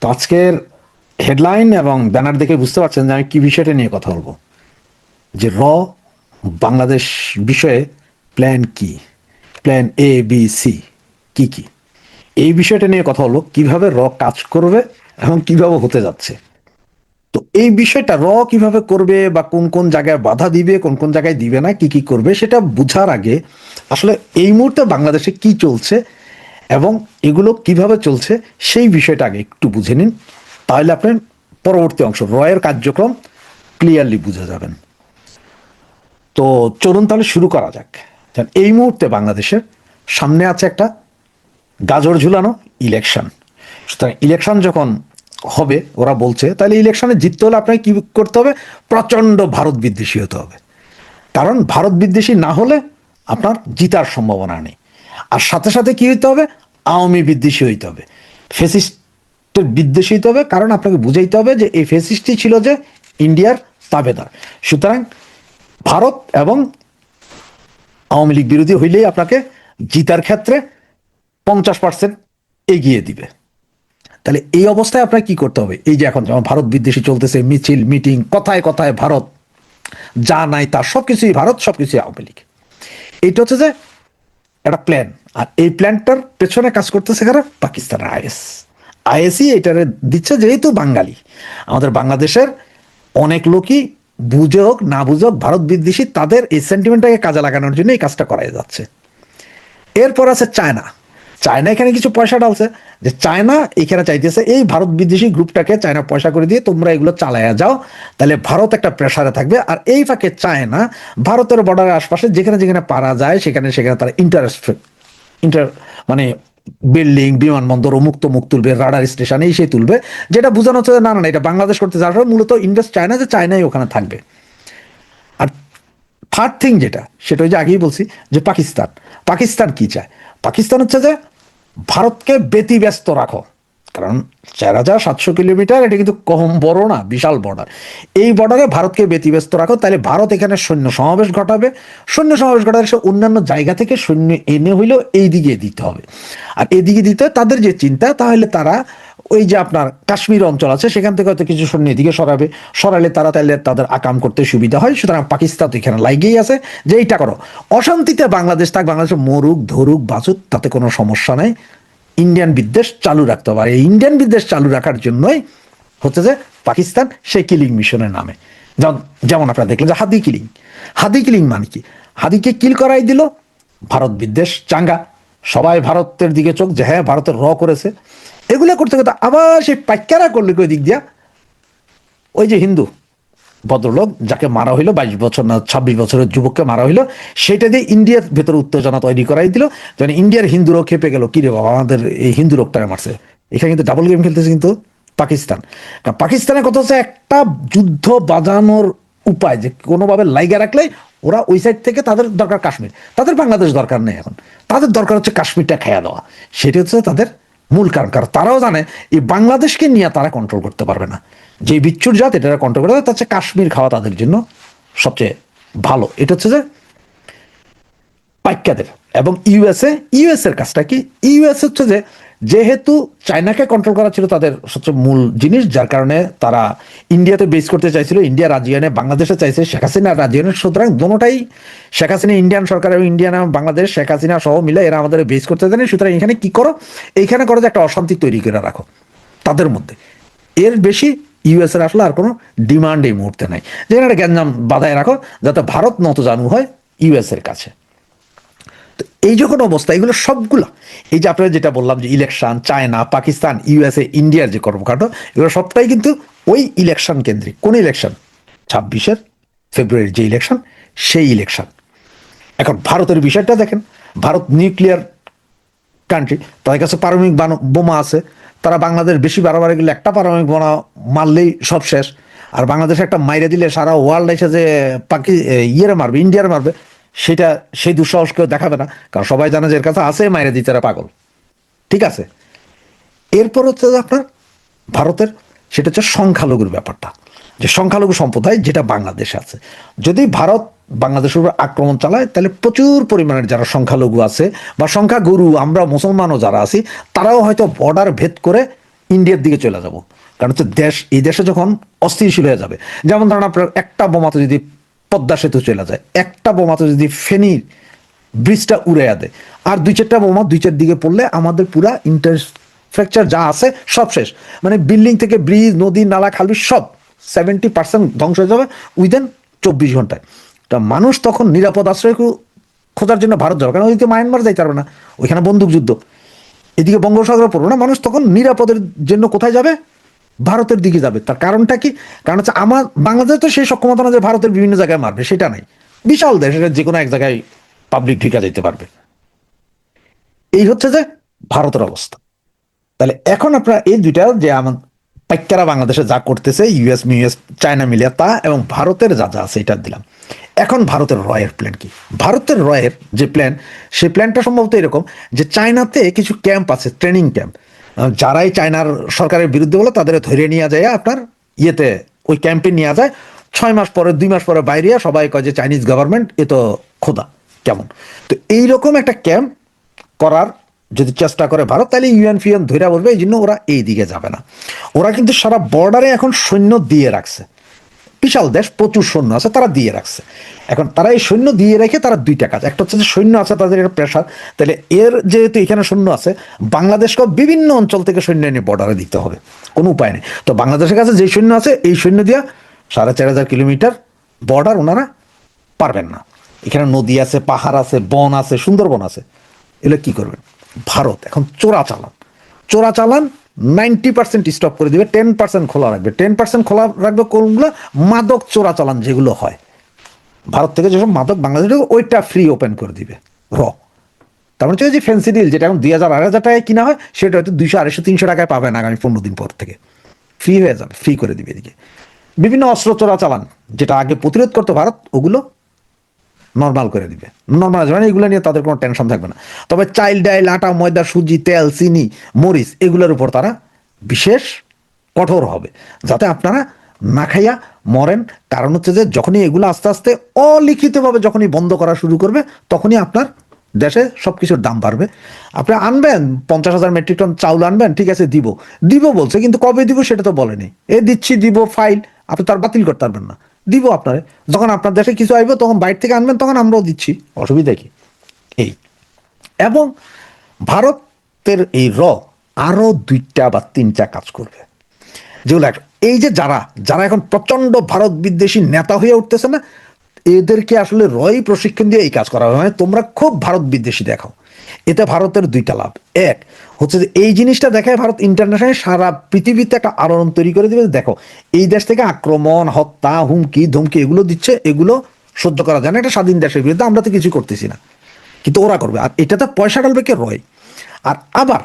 তো আজকের হেডলাইন এবং ব্যানার দেখে বুঝতে পারছেন যে আমি কি বিষয়টা নিয়ে কথা বলবো। যে বাংলাদেশ বিষয়ে প্ল্যান কি, প্ল্যান ABC কি কি, এই বিষয়টা নিয়ে কথা হলো, কিভাবে কাজ করবে এবং কিভাবে হতে যাচ্ছে। তো এই বিষয়টা কিভাবে করবে বা কোন কোন জায়গায় বাধা দিবে, কোন কোন জায়গায় দিবে না, কি কি করবে, সেটা বোঝার আগে আসলে এই মুহূর্তে বাংলাদেশে কি চলছে এবং এগুলো কিভাবে চলছে সেই বিষয়টা আগে একটু বুঝে নিন। তাহলে আপনার পরবর্তী অংশ এর কার্যক্রম ক্লিয়ারলি বুঝে যাবেন। তো চলুন তাহলে শুরু করা যাক। এই মুহূর্তে বাংলাদেশের সামনে আছে একটা গাজর ঝুলানো ইলেকশন। সুতরাং ইলেকশন যখন হবে, ওরা বলছে, তাহলে ইলেকশনে জিততে হলে আপনাকে কি করতে হবে? প্রচন্ড ভারত বিদ্বেষী হতে হবে। কারণ ভারত বিদ্বেষী না হলে আপনার জিতার সম্ভাবনা নেই। আর সাথে সাথে কি হইতে হবে? আওয়ামী বিদ্বেষী হইতে হবে, ফেসিস্টের বিদ্বেষী হইতে হবে। কারণ আপনাকে বুঝাইতে হবে যে এই ফেসিস্টই ছিল যে ইন্ডিয়ার তাবেদার। সুতরাং ভারত এবং আওয়ামী লীগ বিরোধী হইলেই আপনাকে জিতার ক্ষেত্রে 50% এগিয়ে দিবে। তাহলে এই অবস্থায় আপনার কি করতে হবে? এই যে এখন যেমন ভারত বিদ্বেষী চলতেছে, মিছিল মিটিং, কথায় কথায় ভারত, যা নাই তা সবকিছুই ভারত, সবকিছুই আওয়ামী লীগ। এইটা হচ্ছে যে একটা প্ল্যান। আর এই প্ল্যানটার পেছনে কাজ করতেছে কারা? পাকিস্তানের আইএসই এটারে দিচ্ছে, যেহেতু বাঙালি, আমাদের বাংলাদেশের অনেক লোকই বুঝে হোক না বুঝে হোক ভারত বিদ্বেষী, তাদের এই সেন্টিমেন্টটাকে কাজে লাগানোর জন্য এই কাজটা করাই যাচ্ছে। এরপর আছে চায়না। চায়না এখানে কিছু পয়সা ডালছে, যে চায়না এখানে চাইতেছে এই ভারত বিদ্বেষী গ্রুপটাকে চায়না পয়সা করে দিয়ে তোমরা এগুলো চালায়া যাও, তাহলে ভারত একটা প্রেসারে থাকবে। আর এই ফাঁকে চায়না ভারতের বর্ডারের আশপাশে যেখানে যেখানে পারা যায় সেখানে সেখানে তারা ইন্টার মানে বিল্ডিং, বিমানবন্দর ও মুক্ত মুখ তুলবে, রাডার স্টেশন এই সেই তুলবে, যেটা বোঝানো হচ্ছে যে না না এটা বাংলাদেশ করতে যাওয়ার মূলত ইনভেস্ট চায়না, যে চায়নাই ওখানে থাকবে। আর থার্ড থিং যেটা, সেটা ওই যে আগেই বলছি যে পাকিস্তান। পাকিস্তান কি চায়? পাকিস্তান হচ্ছে যে ভারতকে ব্যতিব্যস্ত রাখো। কারণ 4700 কিলোমিটার, এটা কিন্তু কম বড় না, বিশাল বর্ডার। এই বর্ডারে ভারতকে ব্যতিব্যস্ত রাখো, তাহলে ভারত এখানে সৈন্য সমাবেশ ঘটাবে। সৈন্য সমাবেশ ঘটালে সে অন্যান্য জায়গা থেকে সৈন্য এনে হইলেও এই দিকে দিতে হবে। আর এদিকে দিতে তাদের যে চিন্তা, তাহলে তারা ওই যে আপনার কাশ্মীর অঞ্চল আছে সেখান থেকে হয়তো কিছু সৈন্য এদিকে সরালে তারা তাহলে তাদের আকাম করতে সুবিধা হয়। সুতরাং পাকিস্তান তো এখানে লাইগেই আছে যে এইটা করো, অশান্তিতে বাংলাদেশ থাক, বাংলাদেশে মরুক ধরুক বাঁচুক, তাতে কোনো সমস্যা নাই, ইন্ডিয়ান বিদ্বেষ চালু রাখতে হবে। আর এই ইন্ডিয়ান বিদ্বেষ চালু রাখার জন্যই হচ্ছে যে পাকিস্তান সেই কিলিং মিশনের নামে, যেমন আপনারা দেখলেন যে হাদি কিলিং মানে কি? হাদিকে কিল করাই দিল, ভারত বিদ্বেষ চাঙ্গা, সবাই ভারতের দিকে চোখ, যে হ্যাঁ ভারতের করেছে। এগুলো করতে করতে আবার সেই পাইকারা করলে ওই দিক দিয়া ওই যে হিন্দু ভদ্রলোক যাকে মারা হইলো, 22 বছর না 26 বছরের যুবককে মারা হইলো, সেটা দিয়ে ইন্ডিয়ার ভেতরে উত্তেজনা তৈরি করাই দিল। যেন ইন্ডিয়ার হিন্দুরাও খেপে গেল, কি রে বাবা আমাদের এই হিন্দু লোকটাকে মারছে। এখানে কিন্তু ডাবল গেম খেলতেছে কিন্তু পাকিস্তান। কারণ পাকিস্তানের কথা হচ্ছে একটা যুদ্ধ বাজানোর উপায়, যে কোনোভাবে লাইগা রাখলেই ওরা ওই সাইড থেকে, তাদের দরকার কাশ্মীর, তাদের বাংলাদেশ দরকার নেই এখন, তাদের দরকার হচ্ছে কাশ্মীরটা খেয়া দেওয়া। সেটা হচ্ছে তাদের মূল কারণ। কারণ তারাও জানে এই বাংলাদেশকে নিয়ে তারা কন্ট্রোল করতে পারবে না, যে বিচ্ছুর জাত এটা কন্ট্রোল করতে, তার চেয়ে কাশ্মীর খাওয়া তাদের জন্য সবচেয়ে ভালো। এটা হচ্ছে যে পাইকাদের। এবং ইউএসের কাজটা কি? ইউএস হচ্ছে যে যেহেতু চায়নাকে কন্ট্রোল করা ছিল তাদের সবচেয়ে মূল জিনিস, যার কারণে তারা ইন্ডিয়াতে বেস করতে চাইছিল, ইন্ডিয়া রাজিয়ানে বাংলাদেশে চাইছে, শেখ হাসিনা রাজিয়ানে। সুতরাং দোনোটাই, শেখ হাসিনা ইন্ডিয়ান সরকার এবং ইন্ডিয়ান এবং বাংলাদেশ, শেখ হাসিনা সহ মিলে এরা আমাদের বেস করতে জানে। সুতরাং এখানে কি করো? এইখানে করো যে একটা অশান্তি তৈরি করে রাখো তাদের মধ্যে। এর বেশি ইউএস এর আসলে আর কোনো ডিমান্ড এই মুহূর্তে নাই, যেখানে একটা গ্যাঞ্জাম বাধায় রাখো যাতে ভারত নতজানু হয় ইউএস এর কাছে। এই যখন অবস্থা, এগুলো সবগুলো, এই যে আপনারা যেটা বললাম যে ইলেকশন, চায়না, পাকিস্তান, ইউএসএ, ইন্ডিয়ার যে কর্মকাণ্ড, এগুলো সবটাই কিন্তু ওই ইলেকশন কেন্দ্রিক। কোন ইলেকশন? 26 ফেব্রুয়ারির যে ইলেকশন, সেই ইলেকশন। এখন ভারতের বিষয়টা দেখেন, ভারত নিউক্লিয়ার কান্ট্রি, তাদের কাছে পারমাণবিক বোমা আছে। তারা বাংলাদেশ বেশি বাড়াবাড়ি গেলে একটা পারমাণবিক বোমা মারলেই সব শেষ। আর বাংলাদেশ একটা মাইরে দিলে সারা ওয়ার্ল্ড এসে যে মারবে, ইন্ডিয়ার মারবে, সেটা সেই দুঃসাহস কেউ দেখাবে না। কারণ সবাই জানে যে এর কাছে আছে, মাইরে দিতে এরা পাগল। ঠিক আছে। এরপর হচ্ছে যে আপনার ভারতের, সেটা হচ্ছে সংখ্যালঘুর ব্যাপারটা, যে সংখ্যালঘু সম্প্রদায় যেটা বাংলাদেশে আছে। যদি ভারত বাংলাদেশের উপর আক্রমণ চালায়, তাহলে প্রচুর পরিমাণের যারা সংখ্যালঘু আছে বা সংখ্যাগুরু আমরা মুসলমানও যারা আছি, তারাও হয়তো বর্ডার ভেদ করে ইন্ডিয়ার দিকে চলে যাব। কারণ হচ্ছে এই দেশে যখন অস্থিতিশীল হয়ে যাবে, যেমন ধরেন আপনার একটা বোমাতে যদি পদ্মা সেতু চলে যায়, একটা বোমাতে যদি ফেনীর ব্রিজটা উড়ে দেয়, আর দুই চারটা বোমা দুই চার দিকে পড়লে আমাদের পুরা ইনফ্রাস্ট্রাকচার যা আছে সব শেষ। মানে বিল্ডিং থেকে ব্রিজ, নদী, নালা, খাল সব 70% ধ্বংস হয়ে যাবে উইদিন 24 ঘন্টায়। তা মানুষ তখন নিরাপদ আশ্রয় খোঁজার জন্য ভারত যাবে, কারণ ওইদিকে মায়ানমার যাইতে পারবে না, ওইখানে বন্দুক যুদ্ধ। এদিকে বঙ্গোপসাগরে পড়বে না, মানুষ তখন নিরাপদের জন্য কোথায় যাবে? ভারতের দিকে যাবে। তার কারণটা কি? কারণ হচ্ছে আমার বাংলাদেশ তো সেই সক্ষমতা না যে ভারতের বিভিন্ন জায়গায় মারবে, সেটা নাই। বিশাল দেশ, এটা যে কোনো এক জায়গায় পাবলিক ঢুকে যেতে পারবে। এই হচ্ছে যে ভারতের অবস্থা। তাহলে এখন আপনারা এই দুইটা যে আমার পাইকারা বাংলাদেশে যা করতেছে, ইউএস চায়না মিলিয়া তা, এবং ভারতের যা যা আছে এটা দিলাম। এখন ভারতের রয়ের প্ল্যান কি? ভারতের রয়ের যে প্ল্যান, সেই প্ল্যানটা সম্ভবত এরকম যে চায়নাতে কিছু ক্যাম্প আছে, ট্রেনিং ক্যাম্প। যারাই চায়নার সরকারের বিরুদ্ধে বলে তাদের ধরে নিয়ে যায় আপনার ইয়েতে, ওই ক্যাম্পে নিয়ে যায়। 6 মাস পরে, 2 মাস পরে বাইরে সবাই কয় যে চাইনিজ গভর্নমেন্ট এ তো খোদা কেমন। তো এইরকম একটা ক্যাম্প করার যদি চেষ্টা করে ভারত, তাহলে ইউএন ধরে বলবে, এই জন্য ওরা এই দিকে যাবে না। ওরা কিন্তু সারা বর্ডারে এখন সৈন্য দিয়ে রাখছে, বিশাল দেশ, প্রচুর সৈন্য আছে, তারা দিয়ে রাখছে। এখন তারা এই সৈন্য দিয়ে রেখে তারা দুইটা কাজ, একটা হচ্ছে যে সৈন্য আছে তাদের একটা প্রেশার, তাহলে এর যেহেতু এখানে সৈন্য আছে, বাংলাদেশকে বিভিন্ন অঞ্চল থেকে সৈন্য এনে বর্ডারে দিতে হবে, কোনো উপায় নেই। তো বাংলাদেশের কাছে যে সৈন্য আছে, এই সৈন্য দিয়া 4500 কিলোমিটার বর্ডার ওনারা পারবেন না। এখানে নদী আছে, পাহাড় আছে, বন আছে, সুন্দরবন আছে, এগুলো কি করবেন? ভারত এখন চোরাচালান 90% স্টপ করে দিবে, 10% খোলা রাখবে। 10% খোলা রাখবে কোনগুলো? মাদক চোরাচালান যেগুলো হয় ভারত থেকে, যেসব মাদক বাংলাদেশে, ওইটা ফ্রি ওপেন করে দিবে র। তার মানে হচ্ছে যে ফেন্সিডিল যেটা এখন 2000-2500 টাকায় কিনা হয়, সেটা হয়তো 200-250-300 টাকায় পাবেন আগামী 15 দিন পর থেকে, ফ্রি হয়ে যাবে, ফ্রি করে দিবে এদিকে। বিভিন্ন অস্ত্র চোরাচালান যেটা আগে প্রতিরোধ করতো ভারত, ওগুলো নর্মাল করে দিবে। নর্মাল মানে এগুলো নিয়ে তাদের কোনো টেনশন থাকবে না। তবে চাইল, ডাইল, আটা, ময়দা, সুজি, তেল, চিনি, মরিচ, এগুলোর উপর তারা বিশেষ কঠোর হবে, যাতে আপনারা না খাইয়া মরেন। কারণ হচ্ছে যে যখনই এগুলো আস্তে আস্তে অলিখিতভাবে যখনই বন্ধ করা শুরু করবে, তখনই আপনার দেশে সবকিছুর দাম বাড়বে। আপনি আনবেন 50,000 মেট্রিক টন চাউল আনবেন, ঠিক আছে, দিব বলছে, কিন্তু কবে দিব সেটা তো বলেনি। দিচ্ছি, দিব, ফাইল, আপনি তার বাতিল করতে পারবেন না। দিব আপনারে, যখন আপনার দেশে কিছু আইব তখন বাইরে থেকে আনবেন, তখন আমরাও দিচ্ছি, অসুবিধা কি? এই এবং ভারতের এই আরো 2টা বা 3টা কাজ করবে, যেগুলো এই যে যারা যারা এখন প্রচন্ড ভারত বিদ্বেষী নেতা হয়ে উঠতেছে না, এদেরকে আসলে প্রশিক্ষণ দিয়ে এই কাজ করা হবে। মানে তোমরা খুব ভারত বিদ্বেষী দেখাও। এতে ভারতের 2টা লাভ। এক হচ্ছে যে এই জিনিসটা দেখায় ভারত ইন্টারন্যাশনাল সারা পৃথিবীতে একটা আলোড়ন তৈরি করে দিবে, দেখো এই দেশ থেকে আক্রমণ, হত্যা, হুমকি ধমকি এগুলো দিচ্ছে, এগুলো সহ্য করা যায় না, এটা স্বাধীন দেশের বিরুদ্ধে, আমরা তো কিছু করতেছি না, কিন্তু ওরা করবে। আর এটাতে পয়সা ডালবে কে? আর আবার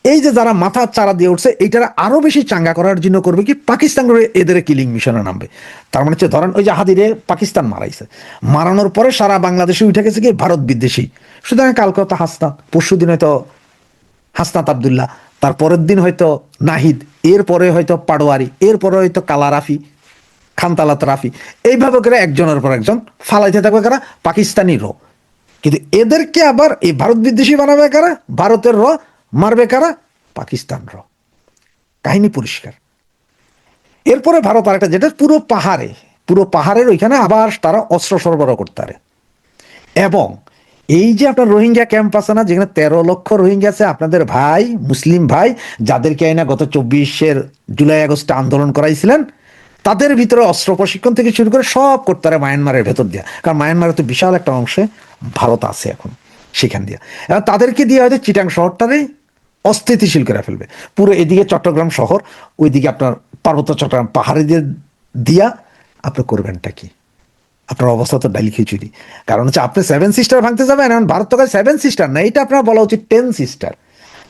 এই যে যারা মাথা চারা দিয়ে উঠছে, এইটারা আরো বেশি চাঙ্গা করার জন্য করবে কি? পাকিস্তান এদের কিলিং মিশনে নামবে। তার মানে হচ্ছে ধরেন ওই যে হাদিরে পাকিস্তান মারাইছে, মারানোর পরে সারা বাংলাদেশে উঠে গেছে কি? ভারত বিদ্বেষী। সুতরাং কালকে হয়তো হাসনাত, পরশু দিন হয়তো হাসনাত আবদুল্লাহ, তারপরের দিন হয়তো নাহিদ, এরপরে হয়তো পাটোয়ারি, এরপরে হয়তো কালা রাফি, খানতালাত রাফি, এইভাবে করে একজনের পর একজন ফালাইতে থাকবে কারা? পাকিস্তানি কিন্তু এদেরকে আবার এই ভারত বিদ্বেষী বানাবে কারা? ভারতের মারবে কারা? পাকিস্তান কাহিনী পরিষ্কার। এরপরে ভারত আরেকটা, যেটা পুরো পাহাড়ের ওইখানে আবার তারা অস্ত্র সরবরাহ করতে পারে। এবং এই যে আপনার রোহিঙ্গা ক্যাম্প আছে না, যেখানে 13 লক্ষ রোহিঙ্গা আছে, আপনাদের ভাই, মুসলিম ভাই, যাদেরকে আইনা গত 24 জুলাই আগস্টে আন্দোলন করাইছিলেন, তাদের ভিতরে অস্ত্র প্রশিক্ষণ থেকে শুরু করে সব করতে পারে মায়ানমারের ভেতর দিয়া। কারণ মায়ানমারের তো বিশাল একটা অংশে ভারত আছে এখন, সেখান দিয়া। এবং তাদেরকে দিয়ে হয়তো চিটাং শহরটারে অস্থিতিশীল করে ফেলবে। পুরো এদিকে চট্টগ্রাম শহর, ওইদিকে আপনার পার্বত্য চট্টগ্রাম পাহাড়ে দিয়া আপনি করবেনটা কি? আপনার অবস্থা তো ডাইল খিচুড়ি। কারণ হচ্ছে আপনি 7 সিস্টার ভাঙতে যাবেন, এখন ভারত তো 7 সিস্টার না, এটা আপনার বলা উচিত 10 সিস্টার।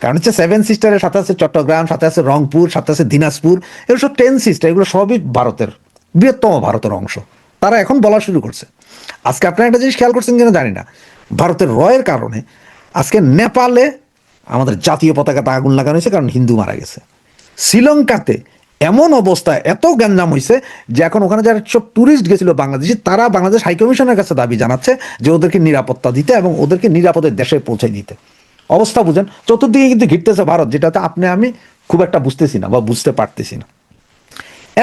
কারণ হচ্ছে 7 সিস্টারের সাথে আছে চট্টগ্রাম, সাথে আছে রংপুর, সাথে আছে দিনাজপুর, এগুলো সব 10 সিস্টার, এগুলো সবই ভারতের বৃহত্তম ভারতের অংশ। তারা এখন বলা শুরু করছে। আজকে আপনারা একটা জিনিস খেয়াল করছেন কিনা জানি না, ভারতের এর কারণে আজকে নেপালে আমাদের জাতীয় পতাকাতে আগুন লাগানো হয়েছে, কারণ হিন্দু মারা গেছে। শ্রীলঙ্কাতে এমন অবস্থা, এত গ্যাঞ্জাম হয়েছে যে এখন ওখানে যারা সব ট্যুরিস্ট গেছিল বাংলাদেশি, তারা বাংলাদেশ হাইকমিশনের কাছে দাবি জানাচ্ছে যে ওদেরকে নিরাপত্তা দিতে এবং ওদেরকে নিরাপদের দেশে পৌঁছে দিতে। অবস্থা বুঝেন, চতুর্দিকে কিন্তু ঘিরতেছে ভারত, যেটাতে আপনি আমি খুব একটা বুঝতেছি না বা বুঝতে পারতেছি না।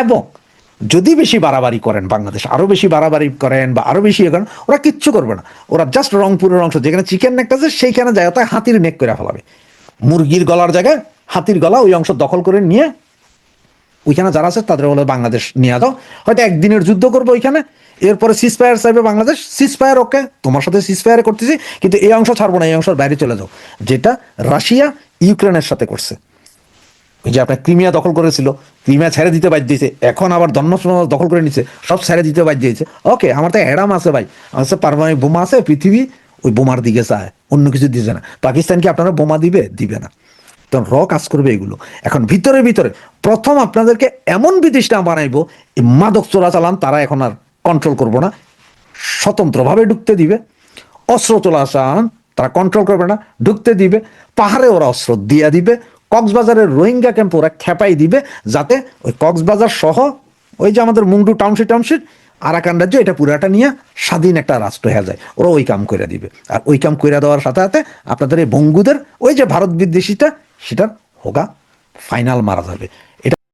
এবং যদি বেশি বাড়াবাড়ি করেন, বাংলাদেশ আরো বেশি বাড়াবাড়ি করেন বা আরো বেশি করেন, ওরা কিচ্ছু করবে না। ওরা জাস্ট রংপুরের অংশ যেখানে চিকেন নেক আছে সেইখানে জায়গাতে হাতির নেক করে ফেলাবে, মুরগির গলার জায়গায় হাতির গলা, ওই অংশ দখল করে নিয়ে ওইখানে যারা আছে তাদের বলে বাংলাদেশ নিয়ে দাও, হয়তো একদিনের যুদ্ধ করবো ওইখানে, এরপরে সিজফায়ার চাইবে বাংলাদেশ, সিজফায়ার ওকে তোমার সাথে সিজফায়ার করতেছি, কিন্তু এই অংশ ছাড়বো না, এই অংশের বাইরে চলে যাও, যেটা রাশিয়া ইউক্রেনের সাথে করছে। ওই যে আপনার ক্রিমিয়া দখল করেছিল, ক্রিমিয়া ছেড়ে দিতে বাধ্য দিয়েছে, এখন আবার দন্নস দখল করে নিচ্ছে, সব ছেড়ে দিতে বাধ্য দিয়েছে। ওকে, আমার তো অ্যাডাম আছে ভাই, আমার কাছে পারমাণবিক বোমা আছে, পৃথিবী ওই বোমার দিকে চায়, অন্য কিছু দিচ্ছে না। পাকিস্তান কি আপনারা বোমা দিবে? দিবে না। তখন কাজ করবে এগুলো। এখন ভিতরে ভিতরে প্রথম আপনাদেরকে এমন বিদেশটা বানাইবো, এই মাদক চোরাচালান তারা এখন আর কন্ট্রোল করবো না, স্বতন্ত্রভাবে ঢুকতে দিবে। অস্ত্র চোরাচালান তারা কন্ট্রোল করবে না, ঢুকতে দিবে। পাহাড়ে ওরা অস্ত্র দিয়া দিবে। কক্সবাজারের রোহিঙ্গা ক্যাম্প ওরা খেপাই দিবে, যাতে ওই কক্সবাজার সহ ওই যে আমাদের মুংডু টাউনশিপ আরাকান রাজ্য, এটা পুরাটা নিয়ে স্বাধীন একটা রাষ্ট্র হয়ে যায়। ওরা ওই কাম করে দিবে। আর ওই কাম করে দেওয়ার সাথে সাথে আপনাদের এই বঙ্গুদের ওই যে ভারত বিদ্বেষীটা, সেটার হোগা ফাইনাল মারা যাবে।